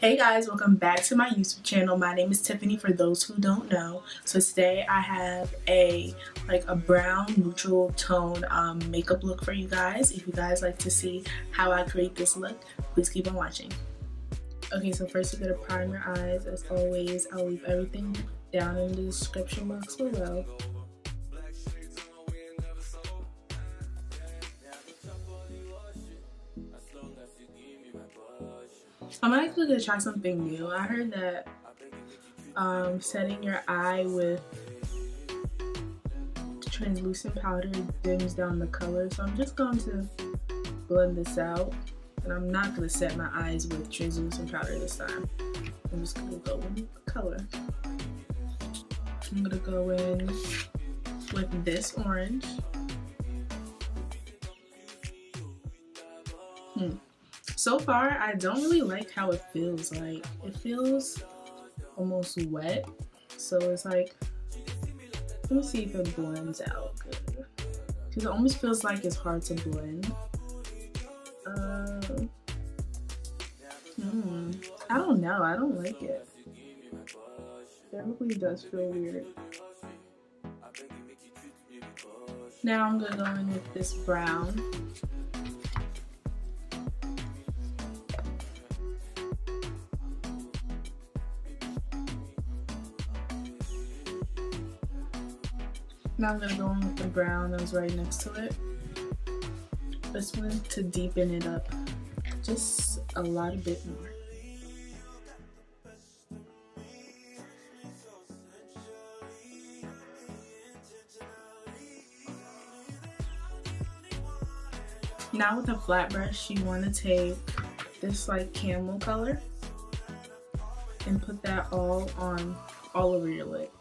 Hey guys, welcome back to my YouTube channel. My name is Tiffany for those who don't know. So today I have a brown neutral tone makeup look for you guys. If you guys like to see how I create this look, please keep on watching. Okay, so first you're gonna prime your eyes. As always, I'll leave everything down in the description box below. I'm actually gonna try something new. I heard that setting your eye with translucent powder dims down the color, so I'm just going to blend this out, and I'm not gonna set my eyes with translucent powder this time. I'm just gonna go in with color. I'm gonna go in with this orange. So far, I don't really like how it feels. Like, it feels almost wet. So it's like, let me see if it blends out good. Because it almost feels like it's hard to blend. I don't know. I don't like it. It definitely does feel weird. Now I'm going to go in with this brown. Now I'm gonna go in with the brown that was right next to it. This one to deepen it up just a bit more. Now with a flat brush, you want to take this like camel color and put that all over your lip.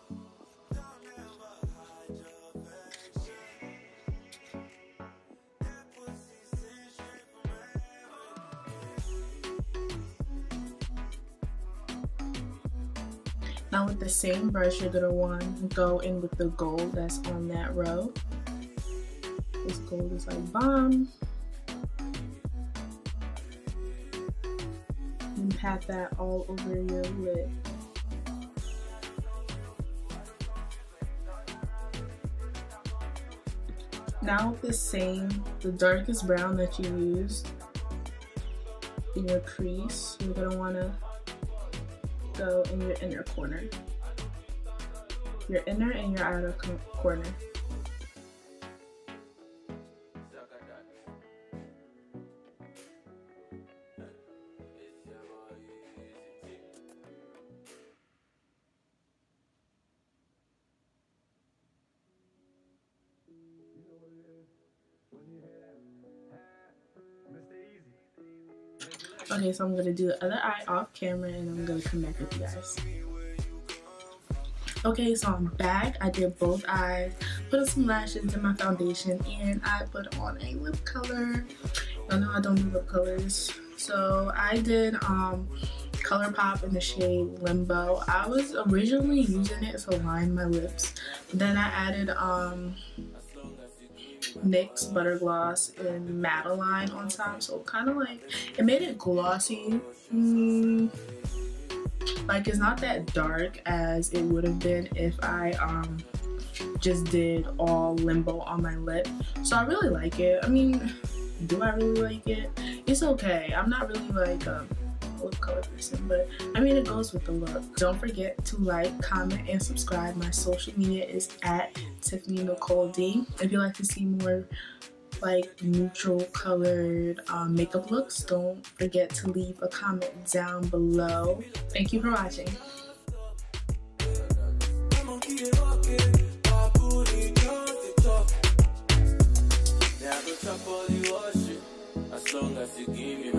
Now with the same brush, you're going to want to go in with the gold that's on that row. This gold is like bomb. And pat that all over your lip. Now with the darkest brown that you used in your crease, you're going to want to go in your inner corner. Your inner and your outer corner. Okay, so I'm gonna do the other eye off camera and I'm gonna come back with you guys. Okay, so I'm back. I did both eyes, put on some lashes and my foundation, and I put on a lip color. I know I don't do lip colors. So I did ColourPop in the shade Limbo. I was originally using it to line my lips, but then I added NYX Butter Gloss and Madeline on top, so kind of like it made it glossy. Like, it's not that dark as it would have been if I just did all Limbo on my lip. So I really like it. I mean, do I really like it? It's okay. I'm not really like a lip color person, but I mean, it goes with the look. Don't forget to like, comment, and subscribe. My social media is at TiffaniNicoleD. If you'd like to see more like neutral colored makeup looks, don't forget to leave a comment down below. Thank you for watching. As long as you give me